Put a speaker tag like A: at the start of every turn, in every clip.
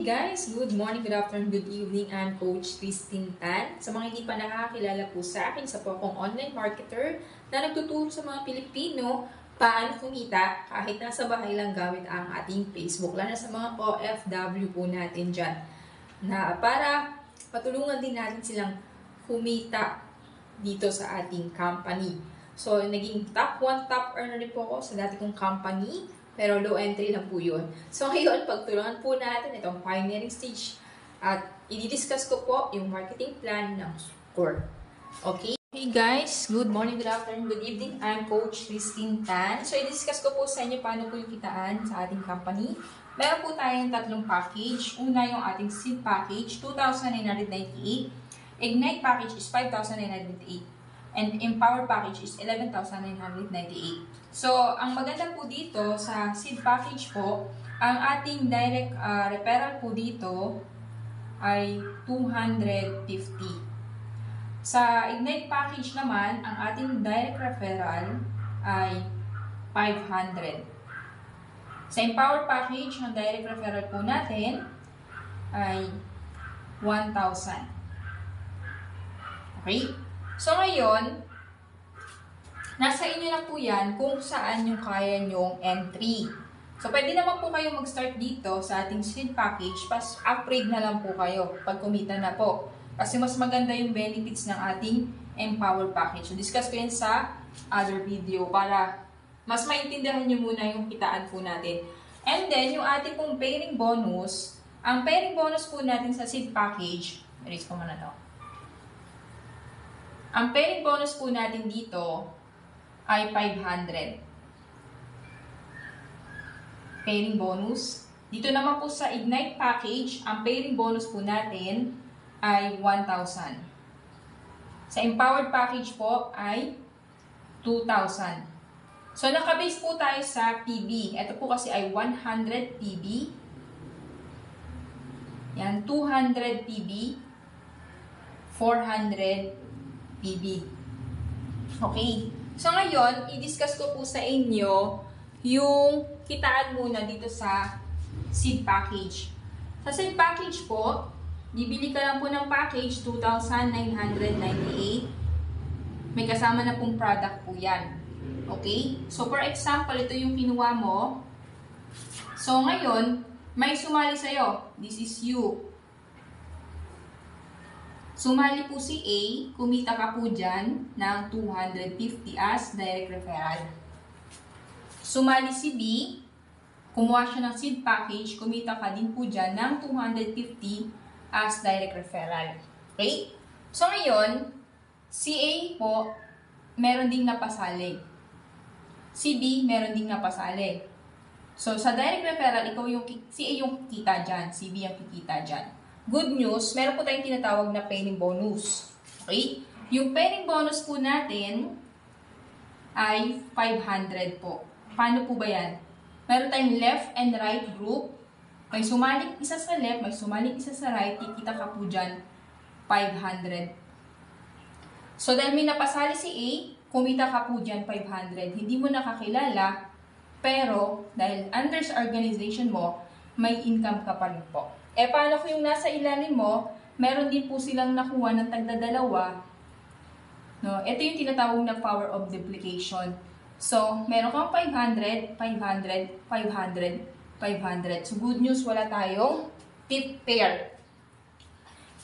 A: Guys, good morning, good afternoon, good evening. I'm Coach Christine Tan. Sa mga hindi pa nakakilala po sa akin, sa po akong online marketer na nagtuturo sa mga Pilipino paano kumita kahit nasa bahay lang gamit ang ating Facebook. Lalo na sa mga OFW po natin dyan. Na para patulungan din natin silang kumita dito sa ating company. So, naging top 1 top earner rin po ako sa dati kong company. Pero low entry lang po yun. So ngayon, pagtulungan po natin itong pioneering stage at i-discuss ko po yung marketing plan ng Score. Okay? Hey guys, good morning, good afternoon, good evening. I'm Coach Christine Tan. So i-discuss ko po sa inyo paano po yung kitaan sa ating company. Meron po tayong tatlong package. Una yung ating seed package, 2,998. Ignite package is 5,998. And Empower package is 11,998. So, ang maganda po dito sa seed package po, ang ating direct referral po dito ay 250. Sa Ignite package naman, ang ating direct referral ay 500. Sa Empower package, ang direct referral po natin ay 1,000. Okay? So ngayon, nasa inyo na po yan kung saan yung kaya nyong entry. So pwede naman po kayo mag-start dito sa ating seed package, pas upgrade na lang po kayo pag kumita na po. Kasi mas maganda yung benefits ng ating Empower package. So discuss ko yan sa other video para mas maintindihan nyo muna yung kitaan po natin. And then, yung ating pong pairing bonus, ang pairing bonus po natin sa seed package, erase ko muna to. Ang pairing bonus po natin dito ay 500. Pairing bonus. Dito naman po sa Ignite package, ang pairing bonus po natin ay 1,000. Sa Empowered package po ay 2,000. So, nakabase po tayo sa PB. Ito po kasi ay 100 PB. Yan, 200 PB, 400 PB. Okay. So ngayon, i-discuss ko po sa inyo yung kitaan muna dito sa seed package. Sa seed package po, bibili ka lang po ng package 2,998. May kasama na pong product po yan. Okay? So for example, ito yung kinuha mo. So ngayon, may sumali sa'yo. This is you. Sumali po si A, kumita ka po dyan ng 250 as direct referral. Sumali si B, kumuha siya ng seed package, kumita ka din po dyan ng 250 as direct referral. Okay? So ngayon, si A po, meron ding napasali. Si B, meron ding napasali. So sa direct referral, si A yung kikita dyan, si B yung kikita dyan. Good news, meron po tayong tinatawag na pairing bonus. Okay? Yung pairing bonus po natin ay 500 po. Paano po ba yan? Meron tayong left and right group. May sumaling isa sa left, may sumaling isa sa right. Kikita ka po dyan, 500. So, dahil may napasali si A, kumita ka po dyan, 500. Hindi mo nakakilala, pero dahil under sa organization mo, may income ka pa rin po. Paano kung yung nasa ilalim mo, meron din po silang nakuha ng tagdadalawa. No? Ito yung tinatawag na power of duplication. So, meron kang 500, 500, 500, 500. So, good news, wala tayong fifth pair.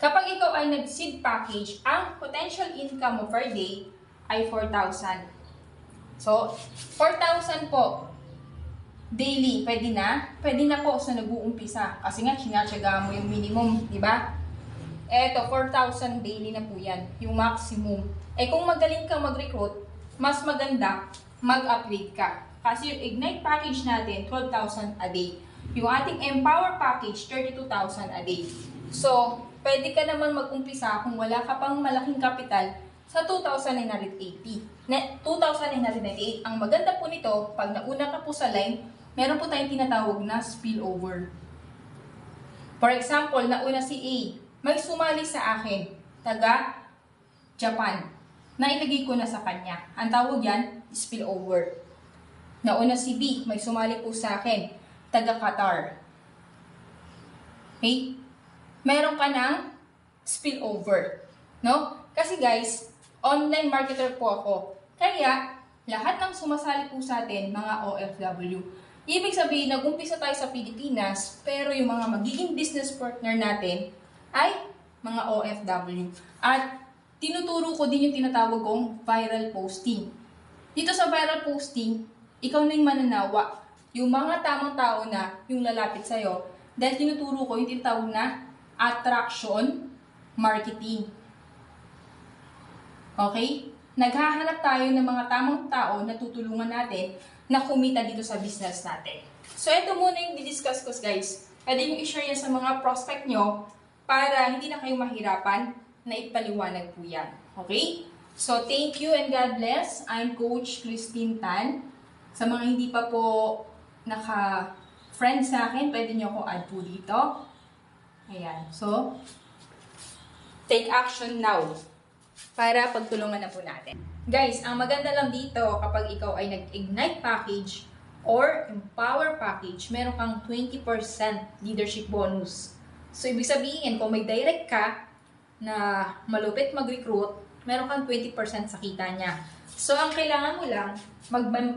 A: Kapag ikaw ay nag-seed package, ang potential income mo per day ay 4,000. So, 4,000 po. Daily, pwede na? Pwede na po sa nag-uumpisa. Kasi nga, sinatsaga mo yung minimum, di ba? Eto, 4,000 daily na po yan. Yung maximum. Kung magaling ka mag-recruit, mas maganda, mag-upgrade ka. Kasi yung Ignite package natin, 12,000 a day. Yung ating Empower package, 32,000 a day. So, pwede ka naman mag-umpisa kung wala ka pang malaking kapital sa 2,980. 2,998. Ang maganda po nito, pag nauna ka po sa line, meron po tayong tinatawag na spillover. For example, nauna si A. May sumali sa akin, taga Japan. Nailagay ko na sa kanya. Ang tawag yan, spillover. Nauna si B. May sumali po sa akin, taga Qatar. Okay? Meron ka ng spillover. No? Kasi guys, online marketer po ako. Kaya, lahat ng sumasali po sa atin, mga OFW. Ibig sabihin, nag-umpisa tayo sa Pilipinas, pero yung mga magiging business partner natin ay mga OFW. At tinuturo ko din yung tinatawag kong viral posting. Dito sa viral posting, ikaw na yung mananawa. Yung mga tamang tao na yung lalapit sa'yo, dahil tinuturo ko yung tinatawag na attraction marketing. Okay? Naghahanap tayo ng mga tamang tao na tutulungan natin na kumita dito sa business natin. So, ito muna yung didiscuss ko, guys. Pwede nyo i-share yan sa mga prospect nyo para hindi na kayo mahirapan na ipaliwanag po yan. Okay? So, thank you and God bless. I'm Coach Christine Tan. Sa mga hindi pa po naka-friend sa akin, pwede nyo ako add po dito. Ayan. So, take action now para pagtulungan na po natin. Guys, ang maganda lang dito kapag ikaw ay nag-Ignite package or Empower package, meron kang 20% leadership bonus. So, ibig sabihin, kung may direct ka na malupit mag-recruit, meron kang 20% sa kita niya. So, ang kailangan mo lang,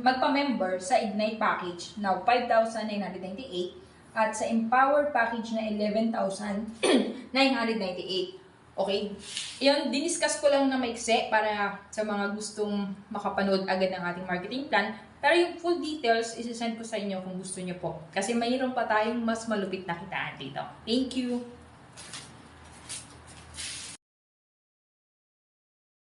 A: magpa-member sa Ignite package na 5,998 at sa Empower package na 11,998. Okay? Yun, diniscuss ko lang na maikse para sa mga gustong makapanood agad ng ating marketing plan. Pero yung full details, isi-send ko sa inyo kung gusto nyo po. Kasi mayroon pa tayong mas malupit na kitaan dito. Thank you!